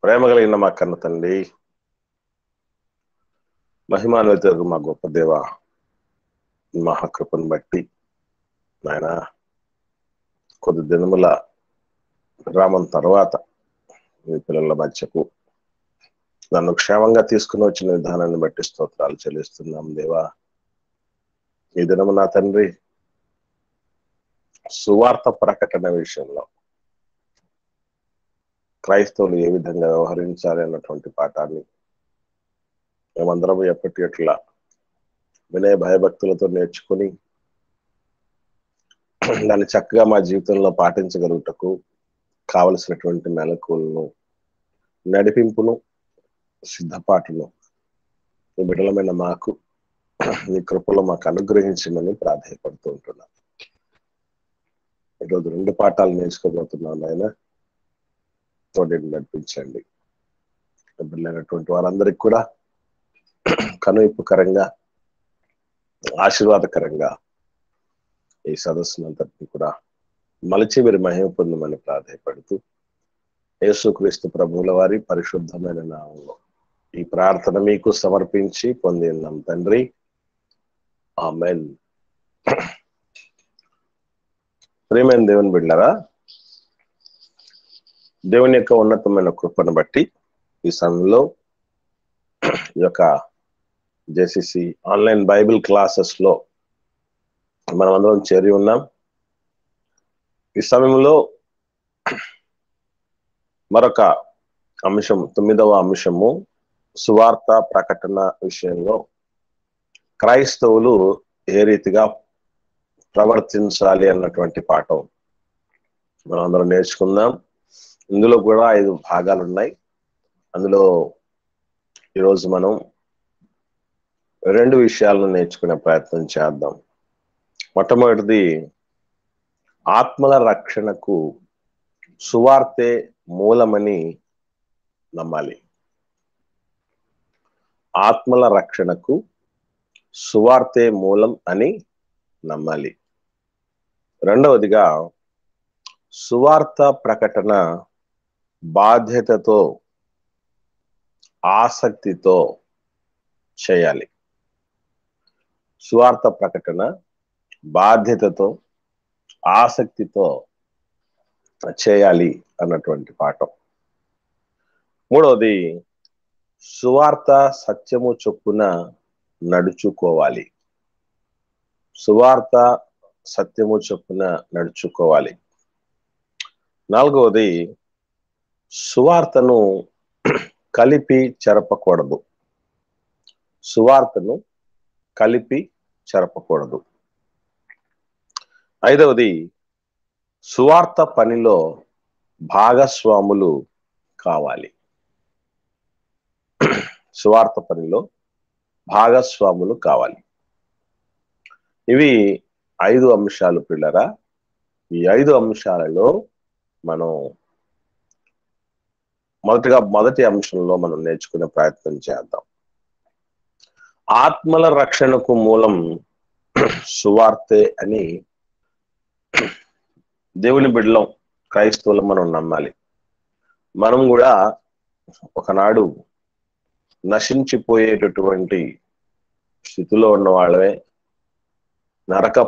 ప్రేమ కలిగిన మా కన్న తండ్రి, మహిమాన్వితులకు మా గొప్ప దేవ, మహాకృపను బట్టి నాయన కొద్ది దినముల విరామం తర్వాత మీ పిల్లల మధ్యకు నన్ను క్షేమంగా తీసుకుని వచ్చిన విధానాన్ని బట్టి స్తోత్రాలు చెల్లిస్తున్నాం దేవా. ఈ దినము నా తండ్రి సువార్త ప్రకటన విషయంలో క్రైస్తవులు ఏ విధంగా వ్యవహరించాలి అన్నటువంటి పాఠాన్ని మేమందరం ఎప్పటిట్లా వినయ భయభక్తులతో నేర్చుకుని దాన్ని చక్కగా మా జీవితంలో పాటించగలుగుటకు కావలసినటువంటి మెలకువలను, నడిపింపును, సిద్ధపాటును ఈ బిడ్డలమైన మాకు నీ కృపలో మాకు అనుగ్రహించమని ప్రాధాన్యపడుతూ ఉంటున్నాను. ఈరోజు 2 పాఠాలు నేర్చుకోబోతున్నాను. ఆయన తోటి నడిపించండి. బిడ్డలైనటువంటి వారందరికీ కూడా కనువిప్పుకరంగా, ఆశీర్వాదకరంగా ఈ సదస్సునంతటిని కూడా మలచి మీరు మహిమ పొందమని ప్రాధాన్యపడుతూ యేసుక్రీస్తు ప్రభువుల వారి పరిశుద్ధమైన నామంలో ఈ ప్రార్థన మీకు సమర్పించి పొందినాం తండ్రి, ఆమేన్. ప్రియమైన దేవుని బిడ్డలారా, దేవుని యొక్క ఉన్నతమైన కృపను బట్టి ఈ సమయంలో ఈ యొక్క జేసీసీ ఆన్లైన్ బైబిల్ క్లాసెస్ లో మనం అందరం చేరి ఉన్నాం. ఈ సమయంలో మరొక అంశం, 9వ అంశము, సువార్త ప్రకటన విషయంలో క్రైస్తవులు ఏ రీతిగా ప్రవర్తించాలి అన్నటువంటి పాఠం మనం అందరం నేర్చుకుందాం. ఇందులో కూడా 5 భాగాలు ఉన్నాయి. అందులో ఈరోజు మనం 2 విషయాలను నేర్చుకునే ప్రయత్నం చేద్దాం. మొట్టమొదటిది, ఆత్మల రక్షణకు సువార్తే మూలమని నమ్మాలి. ఆత్మల రక్షణకు సువార్తే మూలం అని నమ్మాలి. రెండవదిగా, సువార్త ప్రకటన బాధ్యతతో, ఆసక్తితో చేయాలి. సువార్త ప్రకటన బాధ్యతతో, ఆసక్తితో చేయాలి అన్నటువంటి పాఠం. మూడవది, సువార్త సత్యము చొప్పున నడుచుకోవాలి. సువార్త సత్యము చొప్పున నడుచుకోవాలి. నాలుగవది, సువార్తను కలిపి చెరపకూడదు. సువార్తను కలిపి చెరపకూడదు. ఐదవది, సువార్త పనిలో భాగస్వాములు కావాలి. సువార్త పనిలో భాగస్వాములు కావాలి. ఇవి 5 అంశాలు పిల్లరా. ఈ 5 అంశాలలో మనం మొదటి అంశంలో మనం నేర్చుకునే ప్రయత్నం చేద్దాం. ఆత్మల రక్షణకు మూలం సువార్తే అని దేవుని బిడ్డలం, క్రైస్తవులం మనం నమ్మాలి. మనం కూడా ఒకనాడు నశించిపోయేటటువంటి స్థితిలో ఉన్న వాళ్ళమే, నరక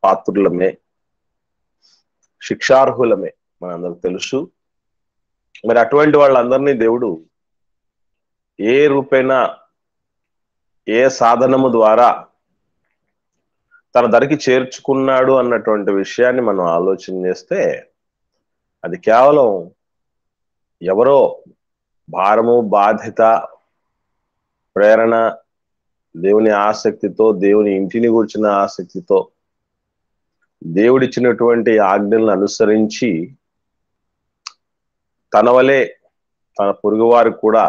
పాత్రులమే, శిక్షార్హులమే, మనందరికి తెలుసు. మరి అటువంటి వాళ్ళందరినీ దేవుడు ఏ రూపేణా, ఏ సాధనము ద్వారా తన దరికి చేర్చుకున్నాడు అన్నటువంటి విషయాన్ని మనం ఆలోచన చేస్తే, అది కేవలం ఎవరో భారము, బాధ్యత, ప్రేరణ, దేవుని ఆసక్తితో, దేవుని ఇంటిని గూర్చిన ఆసక్తితో, దేవుడిచ్చినటువంటి ఆజ్ఞలను అనుసరించి తన వలె తన పొరుగువారు కూడా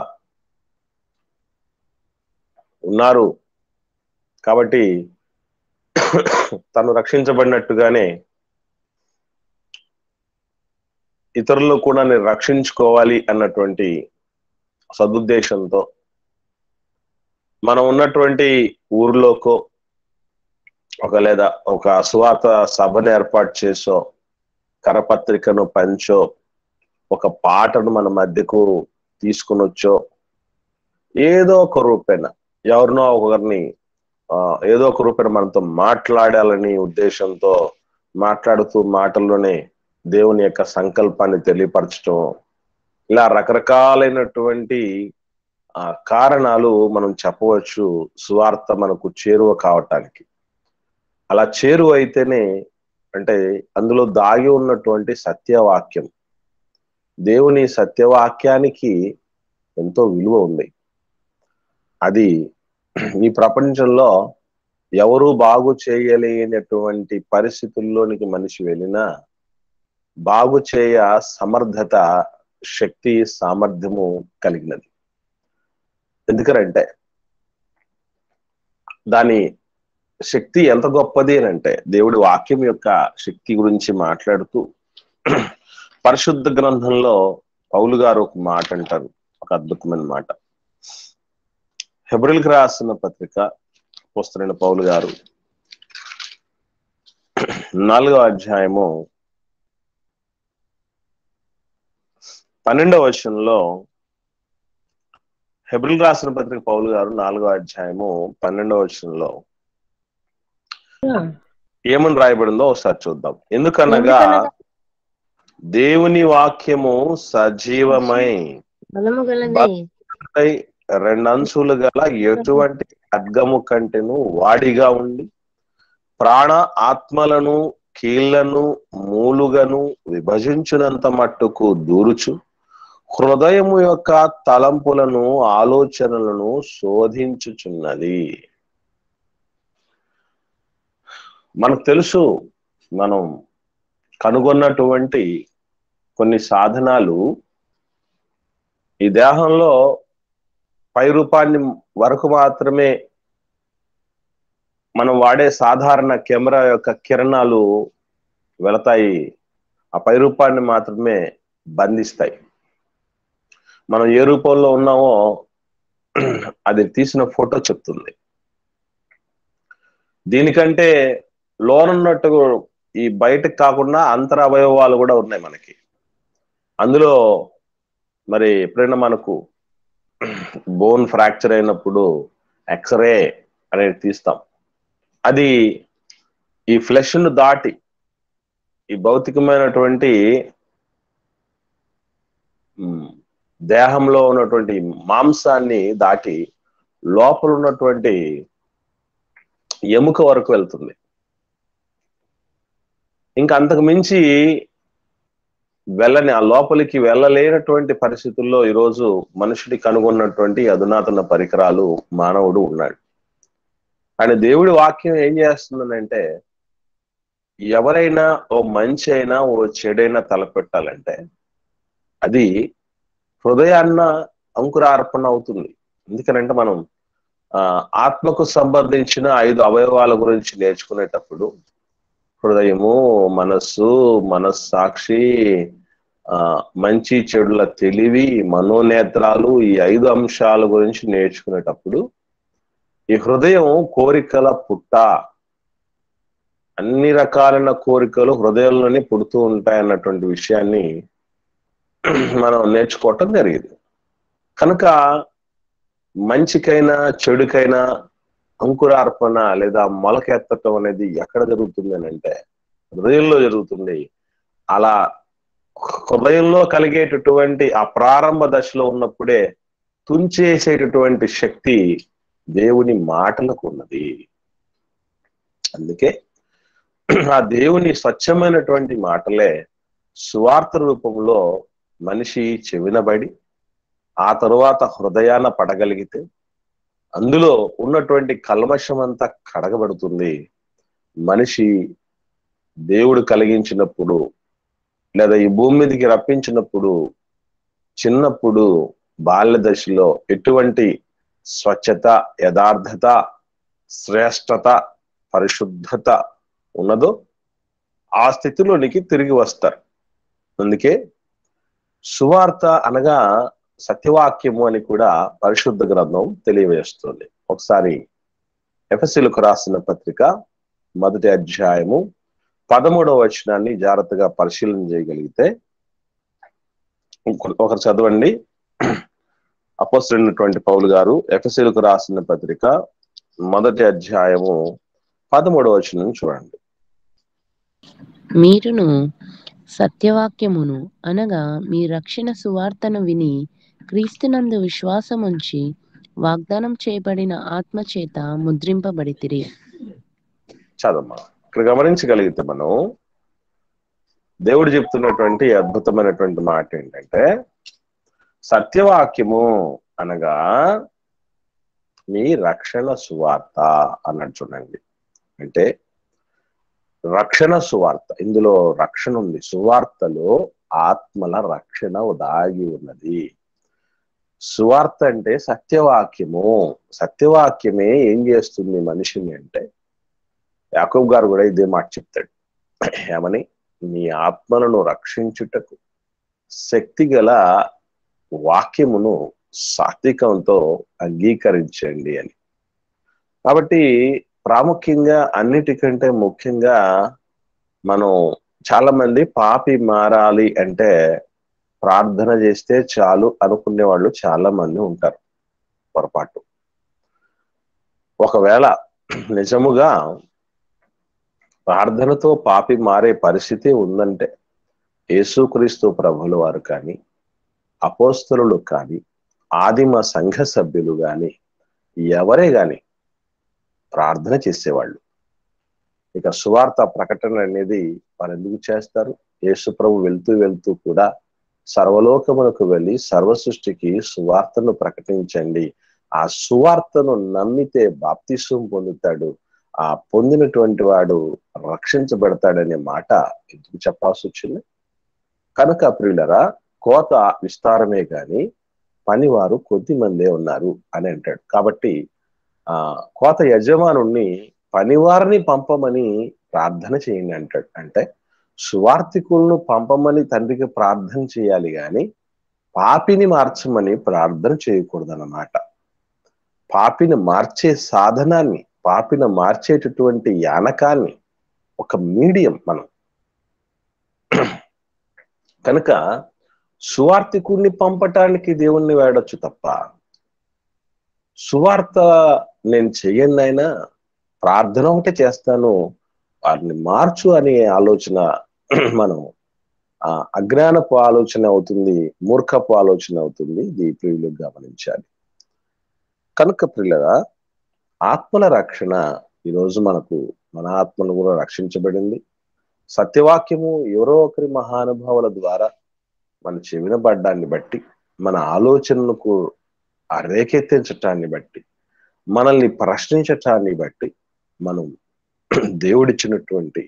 ఉన్నారు కాబట్టి తను రక్షించబడినట్టుగానే ఇతరులు కూడా నేను రక్షించుకోవాలి అన్నటువంటి సదుద్దేశంతో మనం ఉన్నటువంటి ఊర్లోకో లేదా ఒక సువార్త సభను ఏర్పాటు చేసో, కరపత్రికను పంచో, ఒక పాటను మన మధ్యకు తీసుకుని వచ్చో ఏదో ఒక రూపేణ ఎవరినో ఒకరిని ఏదో ఒక రూపేణ మనతో మాట్లాడాలని ఉద్దేశంతో మాట్లాడుతూ మాటల్లోనే దేవుని యొక్క సంకల్పాన్ని తెలియపరచడం, ఇలా రకరకాలైనటువంటి కారణాలు మనం చెప్పవచ్చు సువార్త మనకు చేరువ కావటానికి. అలా చేరువ అయితేనే, అంటే అందులో దాగి ఉన్నటువంటి సత్యవాక్యం, దేవుని సత్యవాక్యానికి ఎంతో విలువ ఉంది. అది ఈ ప్రపంచంలో ఎవరు బాగు చేయలేనటువంటి పరిస్థితుల్లోనికి మనిషి వెళ్ళినా బాగు చేయ సమర్థత, శక్తి, సామర్థ్యము కలిగినది. ఎందుకంటే దాని శక్తి ఎంత గొప్పది అని అంటే, దేవుడి వాక్యం యొక్క శక్తి గురించి మాట్లాడుతూ పరిశుద్ధ గ్రంథంలో పౌలు గారు ఒక మాట అంటారు, ఒక అద్భుతమైన మాట. హెబ్రీయులకు రాసిన పత్రిక అపోస్తలుడైన పౌలు గారు 4వ అధ్యాయము 12వ వచనంలో, హెబ్రీయులకు రాసిన పత్రిక పౌలు గారు 4వ అధ్యాయము 12వ వచనంలో ఏమని రాయబడిందో ఒకసారి చూద్దాం. ఎందుకనగా దేవుని వాక్యము సజీవమై రెండంచులు గల ఎటువంటి ఖడ్గము కంటేను వాడిగా ఉండి ప్రాణ ఆత్మలను కీళ్లను మూలుగను విభజించినంత మట్టుకు దూరుచు హృదయము యొక్క తలంపులను ఆలోచనలను శోధించుచున్నది. మనకు తెలుసు, మనం కనుగొన్నటువంటి కొన్ని సాధనాలు ఈ దేహంలో పై రూపాన్ని వరకు మాత్రమే, మనం వాడే సాధారణ కెమెరా యొక్క కిరణాలు వెళతాయి, ఆ పై రూపాన్ని మాత్రమే బంధిస్తాయి. మనం ఏ రూపంలో ఉన్నామో అది తీసిన ఫోటో చెప్తుంది. దీనికంటే లోనున్నట్టు ఈ బయటకు కాకుండా అంతర అవయవాలు కూడా ఉన్నాయి మనకి. అందులో మరి ఎప్పుడైనా మనకు బోన్ ఫ్రాక్చర్ అయినప్పుడు ఎక్స్రే అనేది తీస్తాం. అది ఈ ఫ్లెష్ ను దాటి, ఈ భౌతికమైనటువంటి దేహంలో ఉన్నటువంటి మాంసాన్ని దాటి లోపల ఉన్నటువంటి ఎముక వరకు వెళ్తుంది. ఇంకా అంతకు మించి ఆ లోపలికి వెళ్ళలేనటువంటి పరిస్థితుల్లో ఈరోజు మనుషుడి కనుగొన్నటువంటి అధునాతన పరికరాలు మానవుడు ఉన్నాడు. కానీ దేవుడి వాక్యం ఏం చేస్తుందంటే, ఎవరైనా ఓ మంచి అయినా ఓ చెడైనా తలపెట్టాలంటే అది హృదయాన్న అంకురార్పణ అవుతుంది. ఎందుకనంటే మనం ఆత్మకు సంబంధించిన 5 అవయవాల గురించి నేర్చుకునేటప్పుడు హృదయము, మనస్సు, మనస్సాక్షి, మంచి చెడుల తెలివి, మనోనేత్రాలు, ఈ 5 అంశాల గురించి నేర్చుకునేటప్పుడు ఈ హృదయం కోరికల పుట్ట, అన్ని రకాలైన కోరికలు హృదయంలోనే పుడుతూ ఉంటాయన్నటువంటి విషయాన్ని మనం నేర్చుకోవటం జరిగింది. కనుక మంచికైనా చెడుకైనా అంకురార్పణ లేదా మొలకెత్తటం అనేది ఎక్కడ జరుగుతుంది అని అంటే హృదయంలో జరుగుతుంది. అలా హృదయంలో కలిగేటటువంటి ఆ ప్రారంభ దశలో ఉన్నప్పుడే తుంచేసేటటువంటి శక్తి దేవుని మాటలకు ఉన్నది. అందుకే ఆ దేవుని స్వచ్ఛమైనటువంటి మాటలే సువార్త రూపంలో మనిషి చెవినబడి ఆ తరువాత హృదయాన పడగలిగితే అందులో ఉన్నటువంటి కల్మషం అంతా కడగబడుతుంది. మనిషి దేవుడు కలిగించినప్పుడు లేదా ఈ భూమి మీదకి రప్పించినప్పుడు చిన్నప్పుడు బాల్య దశలో ఎటువంటి స్వచ్ఛత, యథార్థత, శ్రేష్టత, పరిశుద్ధత ఉన్నదో ఆ స్థితిలోనికి తిరిగి వస్తారు. అందుకే సువార్త అనగా సత్యవాక్యము అని కూడా పరిశుద్ధ గ్రంథం తెలియజేస్తుంది. ఒకసారి ఎఫెసీయులకు రాసిన పత్రిక 1వ అధ్యాయము 13వ వచనాన్ని జాగ్రత్తగా పరిశీలన చేయగలిగితే, ఒకరు చదవండి. అపోస్తలుడైనటువంటి పౌలు గారు ఎఫెసీయులకు రాసిన పత్రిక 1వ అధ్యాయము 13వ వచనం చూడండి. మీరును సత్యవాక్యమును అనగా మీ రక్షణ సువార్తను విని క్రీస్తునందు విశ్వాసముంచి వాగ్దానం చేయబడిన ఆత్మచేత ముద్రింపబడితిరి. చదమ్మా. ఇక్కడ గమనించగలిగితే మనం దేవుడు చెప్తున్నటువంటి అద్భుతమైనటువంటి మాట ఏంటంటే, సత్యవాక్యము అనగా మీ రక్షణ సువార్త అన్నట్టు చూడండి. అంటే రక్షణ సువార్త, ఇందులో రక్షణ ఉంది. సువార్తలో ఆత్మల రక్షణ దాగి ఉన్నది. సువార్త అంటే సత్యవాక్యము. సత్యవాక్యమే ఏం చేస్తుంది మనిషిని అంటే, యాకోబు గారు కూడా ఇదే మాట చెప్తాడు. ఏమని? మీ ఆత్మలను రక్షించుటకు శక్తి గల వాక్యమును సాత్వికంతో అంగీకరించండి అని. కాబట్టి ప్రాముఖ్యంగా అన్నిటికంటే ముఖ్యంగా మనం చాలా మంది పాపి మారాలి అంటే ప్రార్థన చేస్తే చాలు అనుకునే వాళ్ళు చాలా మంది ఉంటారు. పొరపాటు. ఒకవేళ నిజముగా ప్రార్థనతో పాపి మారే పరిస్థితి ఉందంటే యేసుక్రీస్తు ప్రభుల వారు కానీ, అపోస్తలులు కానీ, ఆదిమ సంఘ సభ్యులు కానీ, ఎవరే గాని ప్రార్థన చేసేవాళ్ళు. ఇక సువార్త ప్రకటన అనేది వారు ఎందుకు చేస్తారు? యేసు ప్రభు వెళ్తూ వెళ్తూ కూడా సర్వలోకమునకు వెళ్ళి సర్వ సృష్టికి సువార్తను ప్రకటించండి, ఆ సువార్తను నమ్మితే బాప్తిసం పొందుతాడు, ఆ పొందినటువంటి వాడు రక్షించబడతాడనే మాట ఎందుకు చెప్పాల్సి వచ్చింది? కనుక ప్రియులరా, కోత విస్తారమే గాని పనివారు కొద్ది మందే ఉన్నారు అని అంటాడు. కాబట్టి కోత యజమానుణ్ణి పనివారిని పంపమని ప్రార్థన చేయండి అంటాడు. అంటే సువార్థికులను పంపమని తండ్రికి ప్రార్థన చేయాలి గాని పాపిని మార్చమని ప్రార్థన చేయకూడదన్నమాట. పాపిని మార్చే సాధనాన్ని, పాపిని మార్చేటటువంటి యానకాన్ని, ఒక మీడియం మనం. కనుక సువార్థికుడిని పంపటానికి దేవుణ్ణి వేడొచ్చు తప్ప సువార్త నేను చెయ్యను అయినా ప్రార్థన ఒకటే చేస్తాను, వారిని మార్చు అనే ఆలోచన మనం అజ్ఞానపు ఆలోచన అవుతుంది, మూర్ఖపు ఆలోచన అవుతుంది. ఇది ప్రియులు గమనించాలి. కనుక ప్రియులరా, ఆత్మల రక్షణ ఈరోజు మన ఆత్మను కూడా రక్షించబడింది. సత్యవాక్యము ఎవరో ఒకరి మహానుభావుల ద్వారా మన చెవినబడ్డాన్ని బట్టి, మన ఆలోచనలకు రేకెత్తించటాన్ని బట్టి, మనల్ని ప్రశ్నించటాన్ని బట్టి మనం దేవుడిచ్చినటువంటి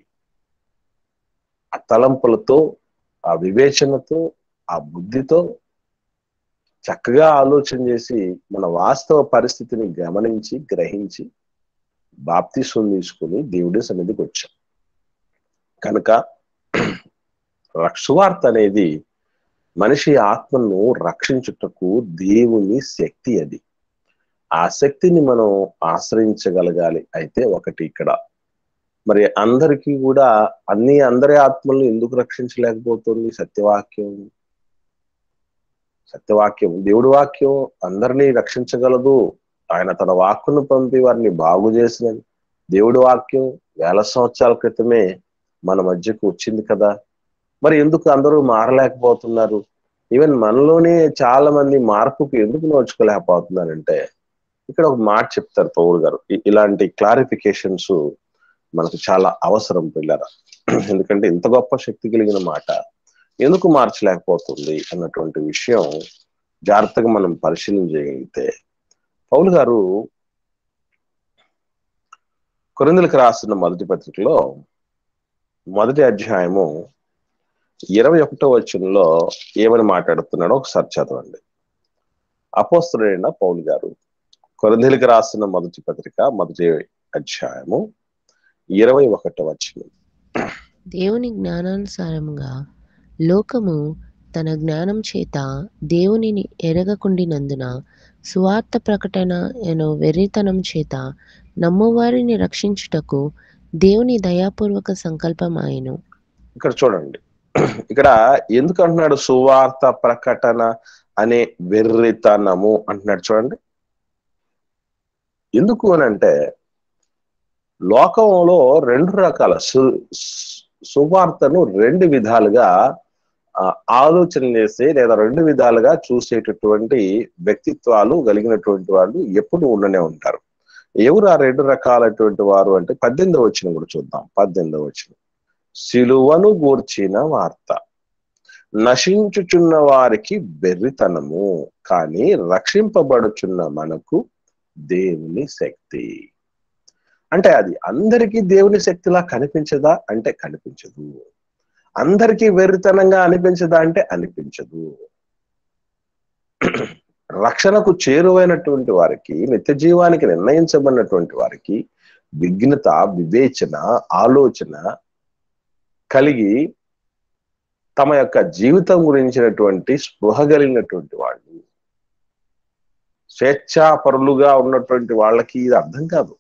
ఆ తలంపులతో, ఆ వివేచనతో, ఆ బుద్ధితో చక్కగా ఆలోచన చేసి మన వాస్తవ పరిస్థితిని గమనించి గ్రహించి బాప్తిసం తీసుకుని దేవుడి సన్నిధికి వచ్చాం. కనుక సువార్త అనేది మనిషి ఆత్మను రక్షించుటకు దేవుని శక్తి. అది ఆ శక్తిని మనం ఆశ్రయించగలగాలి. అయితే ఒకటి ఇక్కడ మరి అందరికీ కూడా అందరి ఆత్మలను ఎందుకు రక్షించలేకపోతుంది? సత్యవాక్యం దేవుడి వాక్యం అందరినీ రక్షించగలదు. ఆయన తన వాక్కును పంపి వారిని బాగు చేసిన దేవుడి వాక్యం 1000 సంవత్సరాల క్రితమే మన మధ్యకు వచ్చింది కదా. మరి ఎందుకు అందరూ మారలేకపోతున్నారు? ఈవెన్ మనలోనే చాలా మంది మార్పుకు ఎందుకు నోచుకోలేకపోతున్నారంటే ఇక్కడ ఒక మాట చెప్తారు పౌలు గారు. ఇలాంటి క్లారిఫికేషన్స్ మనకు చాలా అవసరం పిల్లరా. ఎందుకంటే ఇంత గొప్ప శక్తి కలిగిన మాట ఎందుకు మార్చలేకపోతుంది అన్నటువంటి విషయం జాగ్రత్తగా మనం పరిశీలన చేయగలిగితే, పౌలు గారు కొరింథీయులకు రాసిన మొదటి పత్రికలో 1వ అధ్యాయము 21వ వచనంలో ఏమని మాట్లాడుతున్నాడో ఒకసారి చదవండి. అపోస్తలుడైన పౌలు గారు కొరింథీయులకు రాసిన మొదటి పత్రిక 1వ అధ్యాయము 21వ వచనం. దేవుని జ్ఞానానుసారముగా లోకము తన జ్ఞానం చేత దేవునిని ఎరగకుండినందున సువార్త ప్రకటన వెర్రితనం చేత నమ్మువారిని రక్షించుటకు దేవుని దయాపూర్వక సంకల్పం ఆయను. ఇక్కడ చూడండి, ఇక్కడ ఎందుకు అంటున్నాడు సువార్త ప్రకటన అనే వెర్రితనము అంటున్నాడు చూడండి. ఎందుకు అని అంటే లోకంలో రెండు రకాల సువార్తను రెండు విధాలుగా ఆలోచన చేసే లేదా రెండు విధాలుగా చూసేటటువంటి వ్యక్తిత్వాలు కలిగినటువంటి వాళ్ళు ఎప్పుడు ఉండనే ఉంటారు. ఎవరు ఆ రెండు రకాలైనటువంటి వారు అంటే 18వ వచనం కూడా చూద్దాం. 18వ వచనం, సిలువను గూర్చిన వార్త నశించుచున్న వారికి వెర్రితనము, కానీ రక్షింపబడుచున్న మనకు దేవుని శక్తి. అంటే అది అందరికీ దేవుని శక్తిలా కనిపించదా అంటే కనిపించదు. అందరికీ వెర్రితనంగా అనిపించదా అంటే అనిపించదు. రక్షణకు చేరువైనటువంటి వారికి, నిత్య జీవానికి నిర్ణయించబడినటువంటి వారికి విఘ్నత, వివేచన, ఆలోచన కలిగి తమ యొక్క జీవితం గురించినటువంటి స్పృహ కలిగినటువంటి వాళ్ళు, స్వేచ్ఛాపరులుగా ఉన్నటువంటి వాళ్ళకి ఇది అర్థం కాదు.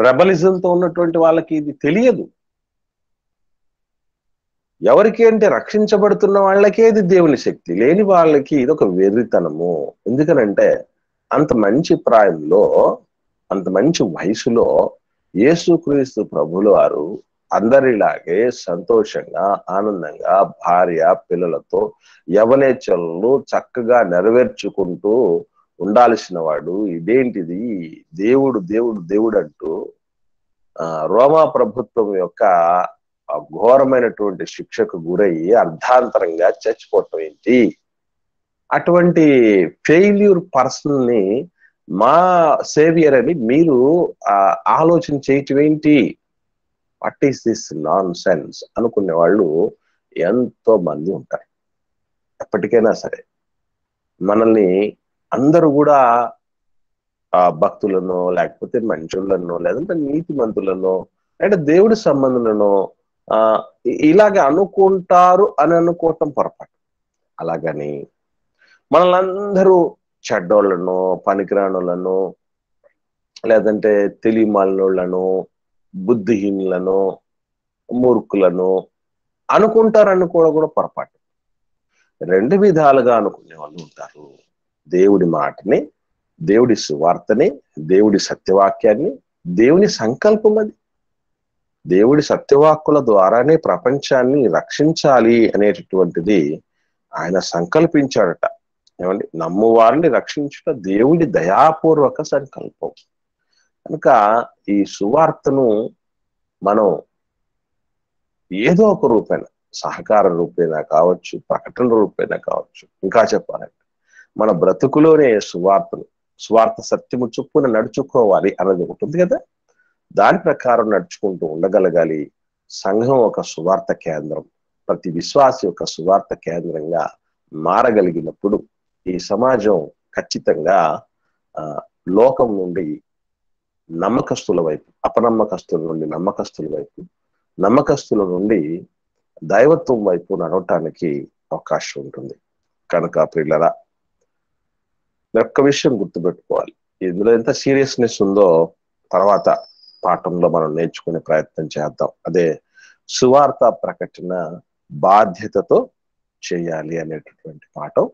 రెబలిజంతో ఉన్నటువంటి వాళ్ళకి ఇది తెలియదు. ఎవరికి అంటే రక్షించబడుతున్న వాళ్ళకే ఇది దేవుని శక్తి, లేని వాళ్ళకి ఇది ఒక వెర్రితనము. ఎందుకనంటే అంత మంచి ప్రాయంలో, అంత మంచి వయసులో యేసుక్రీస్తు ప్రభుల వారు అందరిలాగే సంతోషంగా, ఆనందంగా భార్య పిల్లలతో యవనేచ్ఛలను చక్కగా నెరవేర్చుకుంటూ ఉండాల్సిన వాడు ఇదేంటిది దేవుడు దేవుడు దేవుడు అంటూ రోమా ప్రభుత్వం యొక్క ఘోరమైనటువంటి శిక్షకు గురయ్యి అర్ధాంతరంగా చచ్చిపోవటం ఏంటి? అటువంటి ఫెయిల్యూర్ పర్సన్ ని మా సేవియర్ అని మీరు ఆలోచన చేయటం ఏంటి? What is this non sense అనుకునే వాళ్ళు ఎంతో మంది ఉంటారు. ఎప్పటికైనా సరే మనల్ని అందరూ కూడా భక్తులను, లేకపోతే మనుషులను, లేదంటే నీతిమంతులను, అంటే దేవుడి సంబంధులను ఇలాగ అనుకుంటారు అని అనుకోవటం పొరపాటు. అలాగని మనల్ని అందరూ చెడ్డోళ్లను, పనికిరానులను, లేదంటే తెలియమాలినోళ్లను, బుద్ధిహీనులను, మూర్ఖులను అనుకుంటారనుకోవడం కూడా పొరపాటు. రెండు విధాలుగా అనుకునే వాళ్ళు ఉంటారు. దేవుడి మాటని, దేవుడి సువార్తని, దేవుడి సత్యవాక్యాన్ని, దేవుని సంకల్పం అది. దేవుడి సత్యవాక్కుల ద్వారానే ప్రపంచాన్ని రక్షించాలి అనేటటువంటిది ఆయన సంకల్పించాడట. ఏమండి, నమ్ము వారిని రక్షించుట దేవుడి దయాపూర్వక సంకల్పం. కనుక ఈ సువార్తను మనం ఏదో ఒక రూపేణ, సహకార రూపేణ కావచ్చు, ప్రకటన రూపేణ కావచ్చు, ఇంకా చెప్పాలంటే మన బ్రతుకులోనే స్వార్థ సత్యము చొప్పున నడుచుకోవాలి అన్నది ఒకటి ఉంది కదా. దాని ప్రకారం నడుచుకుంటూ ఉండగలగాలి. సంఘం ఒక సువార్త కేంద్రం, ప్రతి విశ్వాసి ఒక సువార్త కేంద్రంగా మారగలిగినప్పుడు ఈ సమాజం ఖచ్చితంగా లోకం నుండి నమ్మకస్తుల వైపు, అపనమ్మకస్తుల నుండి నమ్మకస్తుల వైపు, నమ్మకస్తుల నుండి దైవత్వం వైపు నడవటానికి అవకాశం ఉంటుంది. కనుక ప్రియులరా, ఒక్క విషయం గుర్తుపెట్టుకోవాలి. ఇందులో ఎంత సీరియస్నెస్ ఉందో తర్వాత పాఠంలో మనం నేర్చుకునే ప్రయత్నం చేద్దాం. అదే సువార్త ప్రకటన బాధ్యతతో చేయాలి అనేటటువంటి పాఠం.